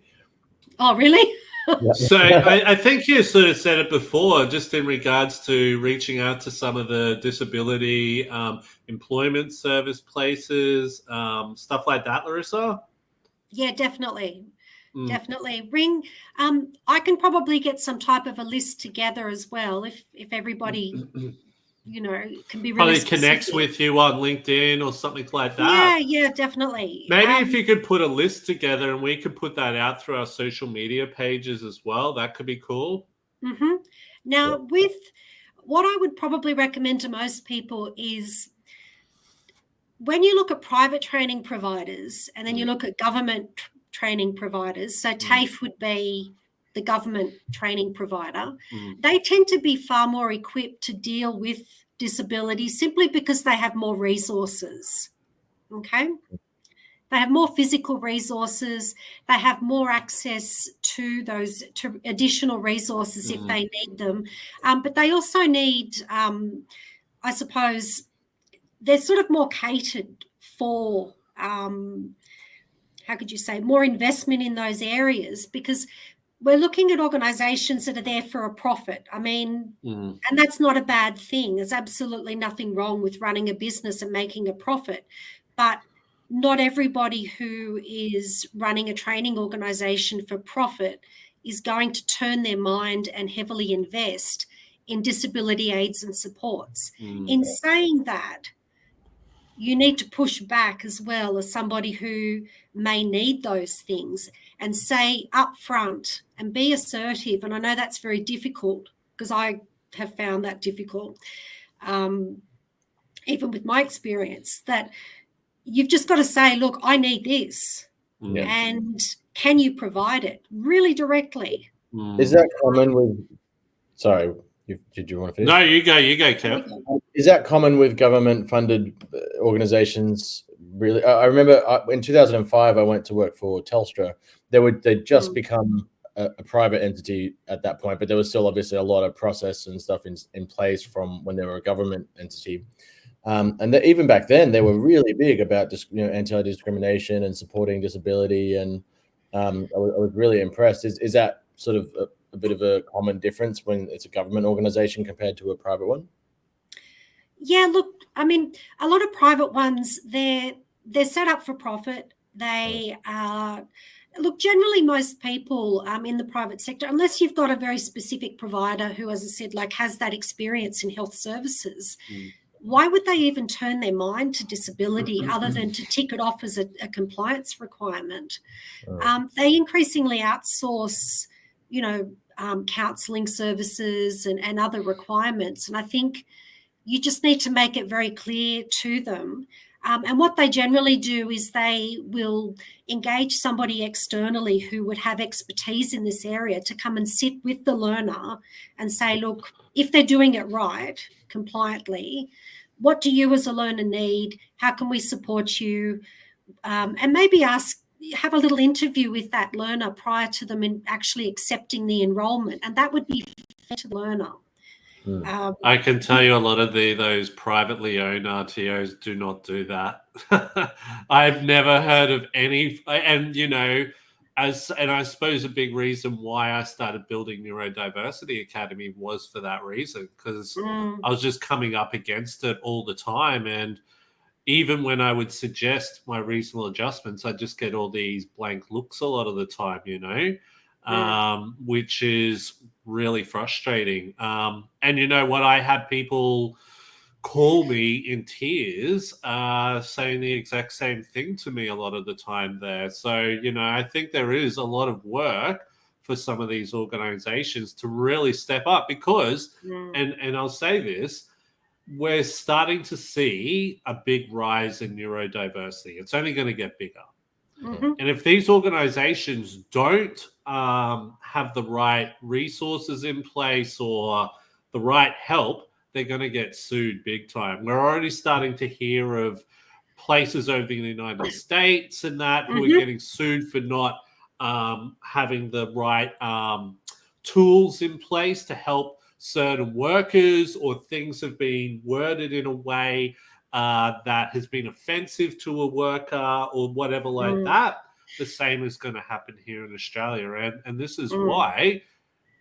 Oh, really? So I think you sort of said it before, just in regards to reaching out to some of the disability employment service places, stuff like that, Larissa. Yeah, definitely. Definitely. I can probably get some type of a list together as well if everybody, can be really Probably specific. connects with you on LinkedIn or something like that. Yeah, definitely. Maybe if you could put a list together and we could put that out through our social media pages as well, that could be cool. Now, with what I would probably recommend to most people is when you look at private training providers and then you look at government training providers, so TAFE would be the government training provider, they tend to be far more equipped to deal with disability simply because they have more resources, okay? They have more physical resources. They have more access to those additional resources if they need them. But they also need, I suppose, they're sort of more catered for, how could you say, more investment in those areas, because we're looking at organisations that are there for a profit. I mean, and that's not a bad thing. There's absolutely nothing wrong with running a business and making a profit. But not everybody who is running a training organisation for profit is going to turn their mind and heavily invest in disability aids and supports. In saying that, you need to push back as well as somebody who may need those things and say upfront and be assertive. And I know that's very difficult because I have found that difficult, even with my experience, that you've just got to say, look, I need this. And can you provide it really directly? Is that common with, sorry, did you want to finish? No, you go, Kev. Is that common with government-funded organizations? Really, I remember in 2005, I went to work for Telstra. They'd just become a private entity at that point, but there was still obviously a lot of process and stuff in place from when they were a government entity. And even back then, they were really big about anti-discrimination and supporting disability. And I was really impressed. Is that sort of a bit of a common difference when it's a government organization compared to a private one? Yeah, look, I mean, a lot of private ones, they're set up for profit. They are, look, generally most people in the private sector, unless you've got a very specific provider who, as I said, like has that experience in health services, why would they even turn their mind to disability other than to tick it off as a compliance requirement? They increasingly outsource, counselling services and other requirements. And I think you just need to make it very clear to them. And what they generally do is they will engage somebody externally who would have expertise in this area to come and sit with the learner and say, look, if they're doing it right, compliantly, what do you as a learner need? How can we support you? And maybe have a little interview with that learner prior to them in actually accepting the enrolment. And that would be fair to the learner. I can tell you a lot of those privately owned RTOs do not do that. I've never heard of any, and I suppose a big reason why I started building Neurodiversity Academy was for that reason, because I was just coming up against it all the time. And even when I would suggest my reasonable adjustments, I'd just get all these blank looks a lot of the time, which is really frustrating. And you know what? I had people call me in tears saying the exact same thing to me a lot of the time there. So, I think there is a lot of work for some of these organizations to really step up because, and I'll say this, we're starting to see a big rise in neurodiversity. It's only going to get bigger. And if these organizations don't have the right resources in place or the right help, they're going to get sued big time. We're already starting to hear of places over in the United States and that who are getting sued for not having the right tools in place to help certain workers, or things have been worded in a way that has been offensive to a worker or whatever like that. the same is going to happen here in Australia. And this is why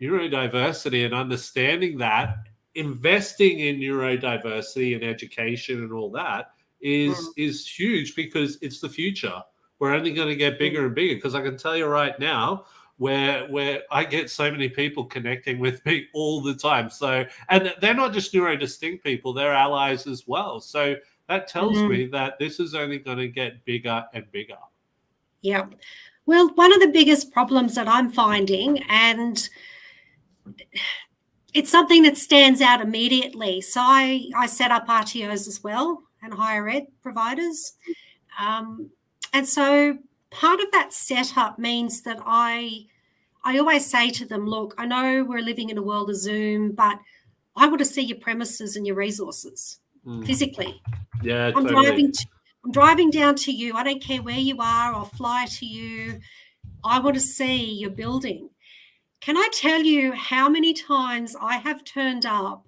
neurodiversity and understanding that, investing in neurodiversity and education and all that is huge, because it's the future. We're only going to get bigger and bigger, because I can tell you right now, where I get so many people connecting with me all the time. So, and they're not just neurodistinct people, they're allies as well. So that tells me that this is only going to get bigger and bigger. Yeah. Well, one of the biggest problems that I'm finding, and it's something that stands out immediately. So I set up RTOs as well, and higher ed providers. And so part of that setup means that I always say to them, look, I know we're living in a world of Zoom, but I want to see your premises and your resources physically. Yeah, I'm totally. driving down to you. I don't care where you are. I'll fly to you. I want to see your building. Can I tell you how many times I have turned up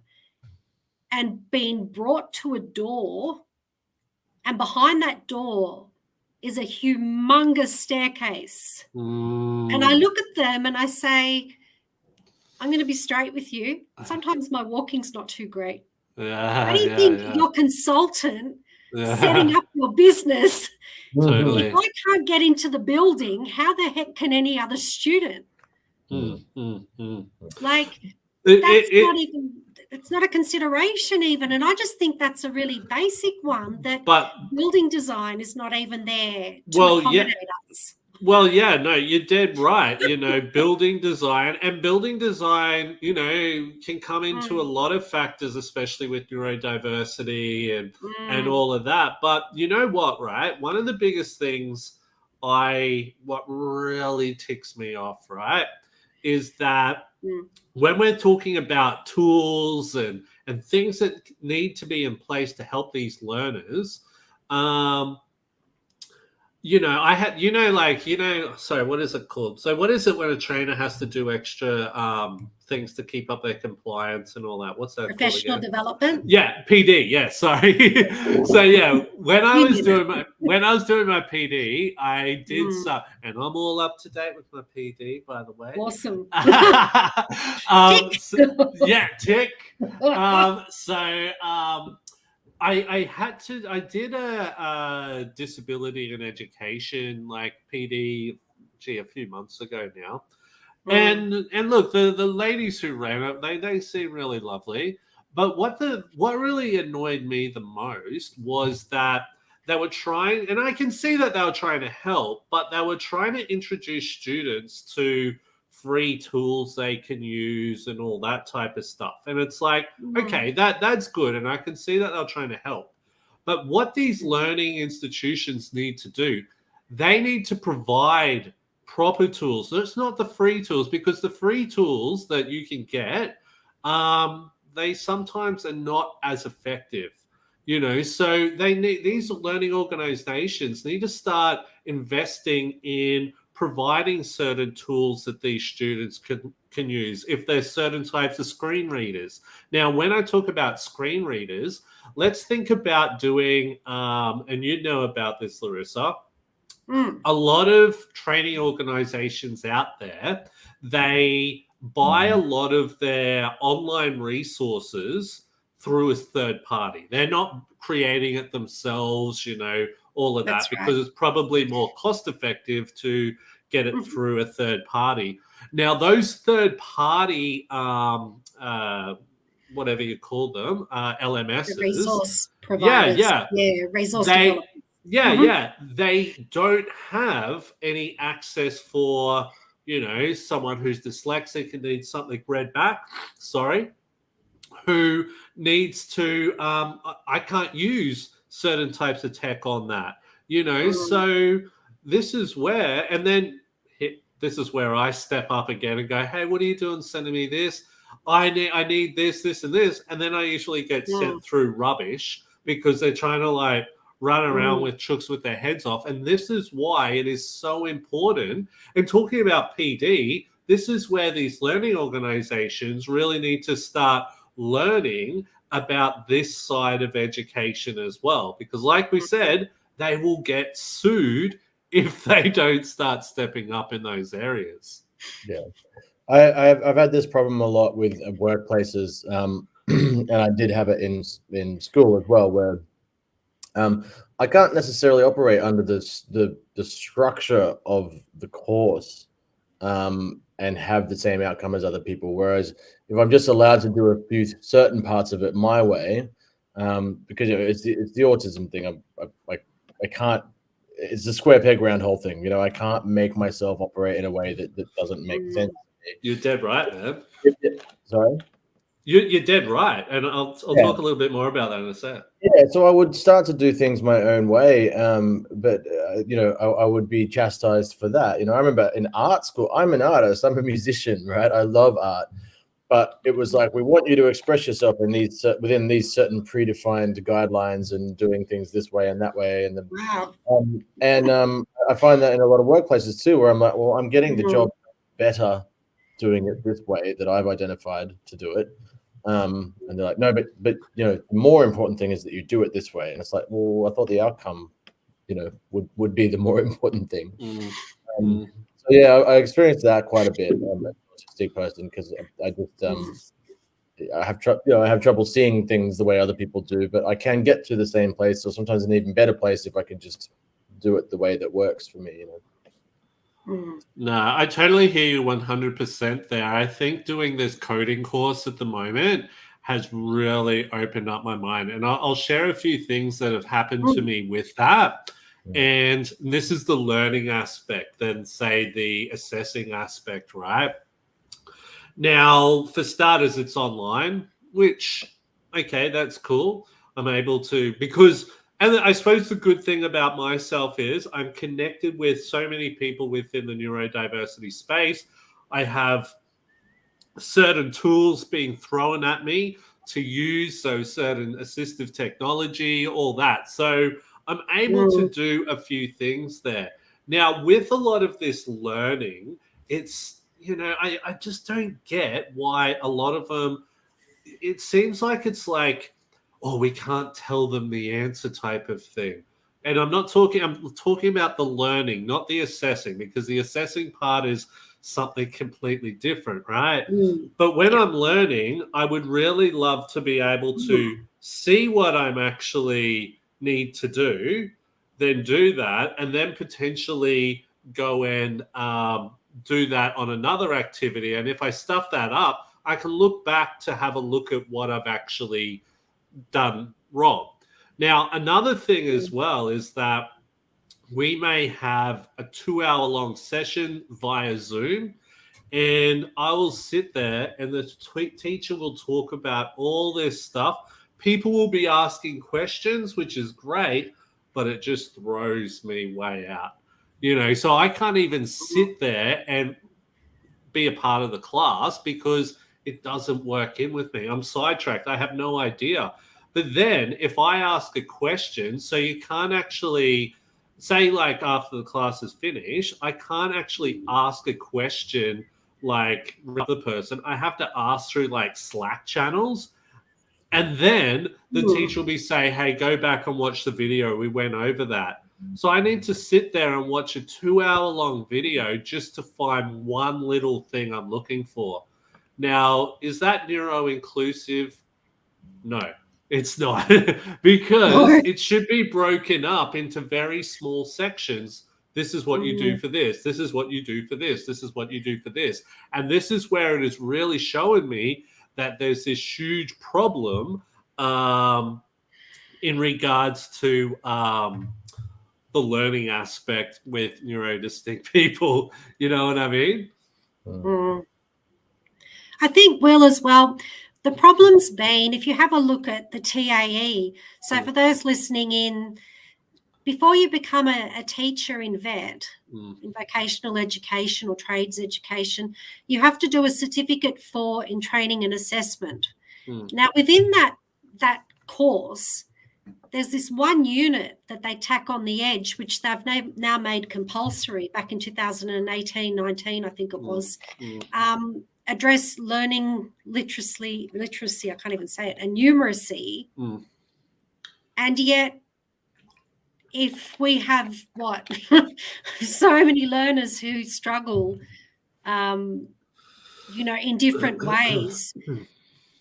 and been brought to a door, and behind that door is a humongous staircase. And I look at them and I say, I'm going to be straight with you. Sometimes my walking's not too great. How do you think your consultant setting up your business, Totally. if I can't get into the building, how the heck can any other student? Like, it's not a consideration even. And I just think that's a really basic one, that building design is not even there to accommodate us. Well, yeah, no, you're dead right. Building design, can come into a lot of factors, especially with neurodiversity and all of that. But you know what, right? One of the biggest things what really ticks me off, right, is that when we're talking about tools and things that need to be in place to help these learners, sorry, what is it called? So what is it when a trainer has to do extra things to keep up their compliance and all that? What's that Professional called again? development? Yeah, PD. Yeah, sorry. So yeah, when I was doing my PD, I did some, and I'm all up to date with my PD, by the way. Awesome. Tick. I did a disability in education, like PD, a few months ago now. And look, the ladies who ran it, they seem really lovely. But what really annoyed me the most was that they were trying, and I can see that they were trying to help, but they were trying to introduce students to free tools they can use and all that type of stuff. And it's like, okay, that's good. And I can see that they're trying to help. But what these learning institutions need to do, they need to provide proper tools. It's not the free tools, because the free tools that you can get, they sometimes are not as effective. So these learning organizations need to start investing in providing certain tools that these students can use. If there's certain types of screen readers. Now, when I talk about screen readers, let's think about doing, and you know about this, Larissa, a lot of training organizations out there, they buy a lot of their online resources through a third party. They're not creating it themselves, all of that, because it's probably more cost effective to get it through a third party. Now, those third party, whatever you call them, LMSs, the resource providers, resource development. They don't have any access for someone who's dyslexic and needs something read back. Who needs to? I can't use certain types of tech on that. So this is where, and then this is where I step up again and go, hey, what are you doing sending me this? I need this, and this. And then I usually get sent through rubbish, because they're trying to run around with chooks with their heads off. And this is why it is so important. And talking about PD, this is where these learning organizations really need to start learning about this side of education as well. Because like we said, they will get sued if they don't start stepping up in those areas. Yeah. I've had this problem a lot with workplaces, and I did have it in school as well, where I can't necessarily operate under the structure of the course and have the same outcome as other people. Whereas if I'm just allowed to do a few certain parts of it my way, because it's the autism thing, I can't. It's the square peg round hole thing. I can't make myself operate in a way that doesn't make sense. You're dead right, man. Sorry? You're dead right. And I'll talk a little bit more about that in a sec. Yeah, so I would start to do things my own way, but I would be chastised for that. I remember in art school, I'm an artist, I'm a musician, right? I love art, but it was like, we want you to express yourself within these certain predefined guidelines and doing things this way and that way, and Wow. I find that in a lot of workplaces too, where I'm like, well, I'm getting the job better doing it this way that I've identified to do it. And they're like, no, but the more important thing is that you do it this way. And it's like, well, I thought the outcome, would be the more important thing. So yeah, I experienced that quite a bit. I'm an autistic person because I just I have trouble seeing things the way other people do, but I can get to the same place, or sometimes an even better place, if I can just do it the way that works for me. No, I totally hear you 100% there. I think doing this coding course at the moment has really opened up my mind. And I'll share a few things that have happened to me with that. And this is the learning aspect, then say the assessing aspect, right? Now, for starters, it's online, which, okay, that's cool. I'm able to, and I suppose the good thing about myself is I'm connected with so many people within the neurodiversity space. I have certain tools being thrown at me to use, so certain assistive technology, all that. So I'm able to do a few things there. Now, with a lot of this learning, it's, I just don't get why a lot of them, it seems like it's like, oh, we can't tell them the answer type of thing. And I'm talking about the learning, not the assessing, because the assessing part is something completely different, right? But when I'm learning, I would really love to be able to see what I'm actually need to do, then do that, and then potentially go and do that on another activity. And if I stuff that up, I can look back to have a look at what I've actually done wrong. Now, another thing as well is that we may have a 2-hour-long session via Zoom, and I will sit there and the teacher will talk about all this stuff. People will be asking questions, which is great, but it just throws me way out. So I can't even sit there and be a part of the class because it doesn't work in with me. I'm sidetracked. I have no idea. But then if I ask a question, so you can't actually say, like, after the class is finished, I can't actually ask a question like the person. I have to ask through like Slack channels. And then the teacher will be saying, hey, go back and watch the video. We went over that. So I need to sit there and watch a 2-hour-long video just to find one little thing I'm looking for. Now, is that neuro-inclusive? No, it's not. Because it should be broken up into very small sections. This is what you do for this. This is what you do for this. This is what you do for this. And this is where it is really showing me that there's this huge problem in regards to the learning aspect with neurodistinct people. You know what I mean? I think, Will, as well, the problem's been, if you have a look at the TAE, so for those listening in, before you become a teacher in VET, in vocational education or trades education, you have to do a certificate in training and assessment. Now, within that course, there's this one unit that they tack on the edge, which they've now made compulsory back in 2018-19, I think it was, address learning literacy, I can't even say it, and numeracy. And yet if we have so many learners who struggle, in different ways.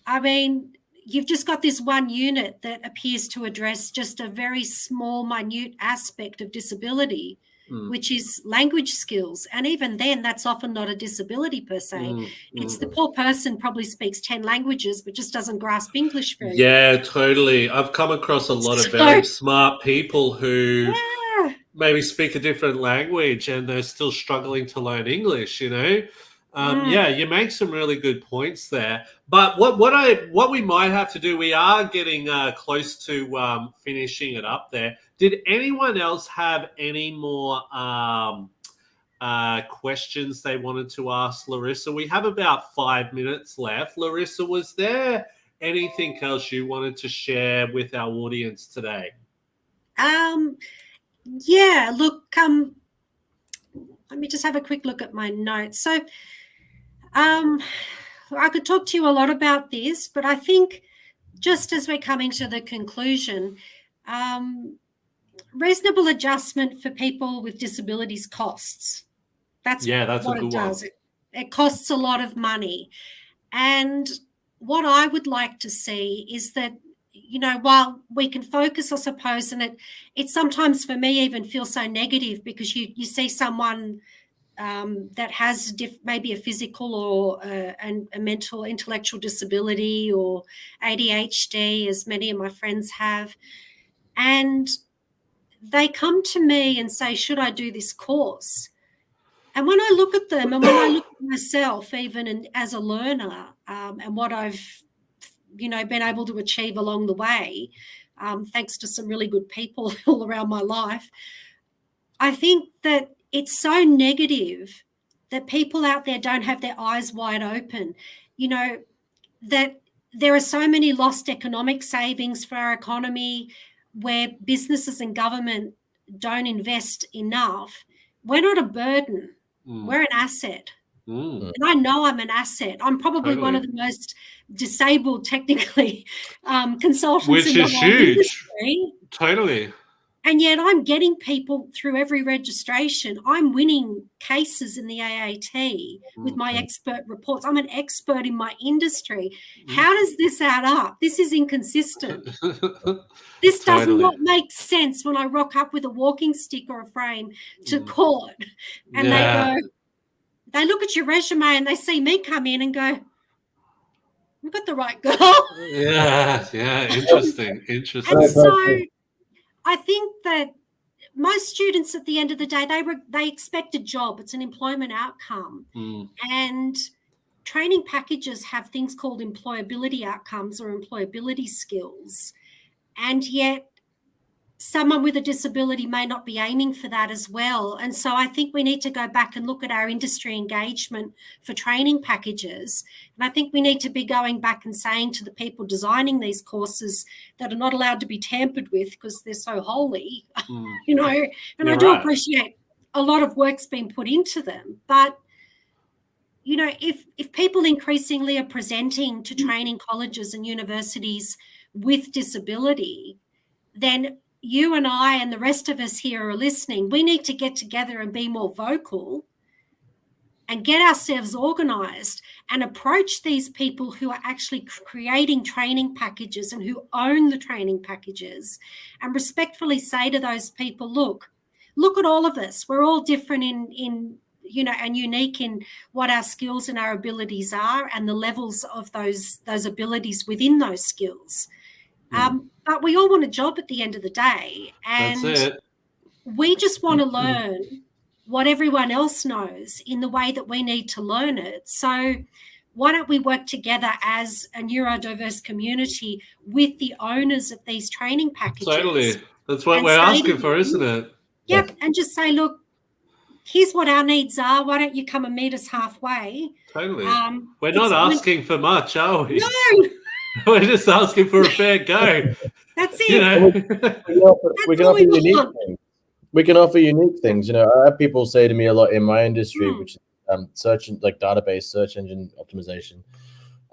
I mean, you've just got this one unit that appears to address just a very small, minute aspect of disability, which is language skills. And even then, that's often not a disability per se. It's the poor person probably speaks 10 languages, but just doesn't grasp English very well. Yeah, totally. I've come across a lot of very smart people who maybe speak a different language and they're still struggling to learn English, Yeah, you make some really good points there. But what we might have to do, we are getting close to finishing it up there. Did anyone else have any more questions they wanted to ask Larissa? We have about 5 minutes left. Larissa, was there anything else you wanted to share with our audience today? Yeah, look, let me just have a quick look at my notes. So I could talk to you a lot about this, but I think just as we're coming to the conclusion, reasonable adjustment for people with disabilities costs. That's what it does. It costs a lot of money. And what I would like to see is that, while we can focus, I suppose, and it sometimes for me even feels so negative because you see someone that has maybe a physical or a mental intellectual disability or ADHD, as many of my friends have, and they come to me and say, should I do this course? And when I look at them and when I look at myself, even as a learner, and what I've been able to achieve along the way, thanks to some really good people all around my life, I think that it's so negative that people out there don't have their eyes wide open, that there are so many lost economic savings for our economy where businesses and government don't invest enough. We're not a burden. We're an asset. And I know I'm an asset. I'm probably one of the most disabled technically consultants in the whole industry. Totally. And yet I'm getting people through every registration. I'm winning cases in the AAT with my expert reports. I'm an expert in my industry. How does this add up? This is inconsistent. This does not make sense when I rock up with a walking stick or a frame to court and they look at your resume and they see me come in and go, we've got the right girl. Yeah, interesting. And so I think that most students at the end of the day, they expect a job. It's an employment outcome. And training packages have things called employability outcomes or employability skills. And yet someone with a disability may not be aiming for that as well. And so I think we need to go back and look at our industry engagement for training packages. And I think we need to be going back and saying to the people designing these courses that are not allowed to be tampered with because they're so holy, and I do appreciate a lot of work's been put into them. But, if people increasingly are presenting to training colleges and universities with disability, then you and I and the rest of us here are listening. We need to get together and be more vocal and get ourselves organised and approach these people who are actually creating training packages and who own the training packages and respectfully say to those people, look at all of us. We're all different in and unique in what our skills and our abilities are and the levels of those abilities within those skills. But we all want a job at the end of the day. And that's it. We just want to learn what everyone else knows in the way that we need to learn it. So why don't we work together as a neurodiverse community with the owners of these training packages? Totally. That's what we're asking for, isn't it? Yep. And just say, look, here's what our needs are. Why don't you come and meet us halfway? Totally. We're not asking for much, are we? No. We're just asking for a fair go. That's it. We can offer unique things. We can offer unique things. I have people say to me a lot in my industry, which is database search engine optimization.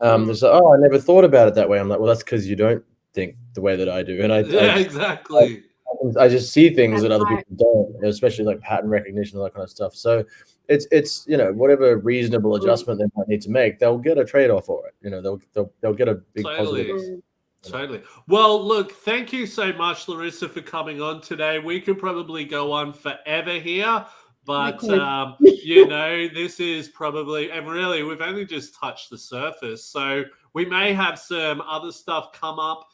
They say, "Oh, I never thought about it that way." I'm like, "Well, that's because you don't think the way that I do." And I exactly. I I just see things that That's other right. people don't, especially like pattern recognition, all that kind of stuff. So it's whatever reasonable adjustment they might need to make, they'll get a trade-off for it. They'll get a big Totally. positive. Totally. Well, look, thank you so much, Larissa, for coming on today. We could probably go on forever here, but this is probably, and really, we've only just touched the surface. So we may have some other stuff come up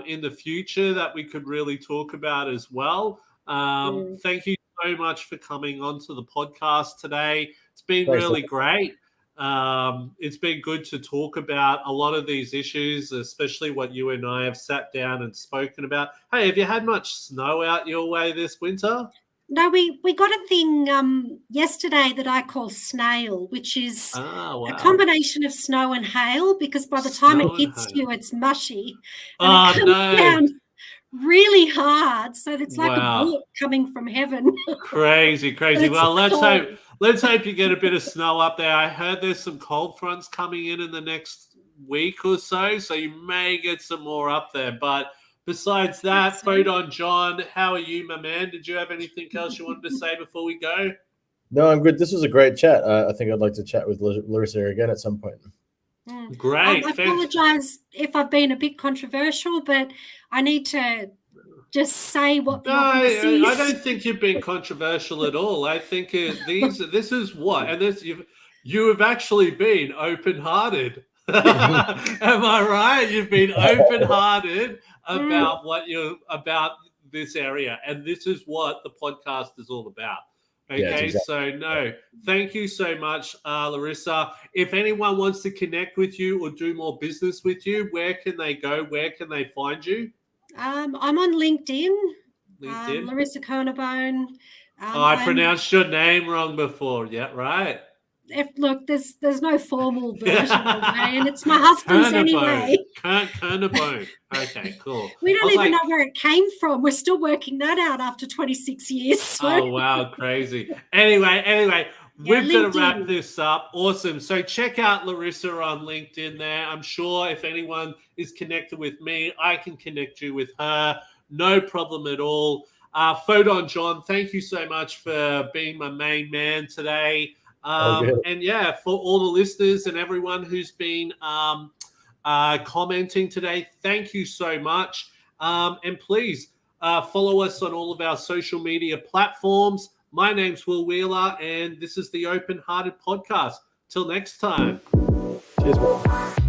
in the future that we could really talk about as well. Thank you so much for coming onto the podcast today. It's been really great. It's been good to talk about a lot of these issues, especially what you and I have sat down and spoken about. Hey, have you had much snow out your way this winter? No, we got a thing yesterday that I call snail, which is a combination of snow and hail, because by the time it hits you, it's mushy. And it comes down really hard. So it's like a bullet coming from heaven. Crazy. Well, let's hope you get a bit of snow up there. I heard there's some cold fronts coming in the next week or so you may get some more up there. But besides that, Photon John, how are you, my man? Did you have anything else you wanted to say before we go? No, I'm good. This was a great chat. I think I'd like to chat with Larissa again at some point. Great. I apologize if I've been a bit controversial, but I need to just say what the obvious is. I don't think you've been controversial at all. I think this is what, and you have actually been open-hearted. Am I right? You've been open-hearted about this area, and this is what the podcast is all about. Okay, exactly. So thank you so much, Larissa. If anyone wants to connect with you or do more business with you, where can they go? Where can they find you? I'm on LinkedIn. Larissa Kernebone. I pronounced your name wrong before. Yeah, right. Look, there's no formal version of it, and it's my husband's anyway. Kernebone. Okay, cool. We don't even know where it came from. We're still working that out after 26 years. So. Oh, wow, crazy. Anyway, we've got to wrap this up. Awesome. So check out Larissa on LinkedIn there. I'm sure if anyone is connected with me, I can connect you with her. No problem at all. Photon John, thank you so much for being my main man today. And for all the listeners and everyone who's been commenting today, thank you so much. And please follow us on all of our social media platforms. My name's Will Wheeler, and this is the Open Hearted Podcast. Till next time. Cheers, bro.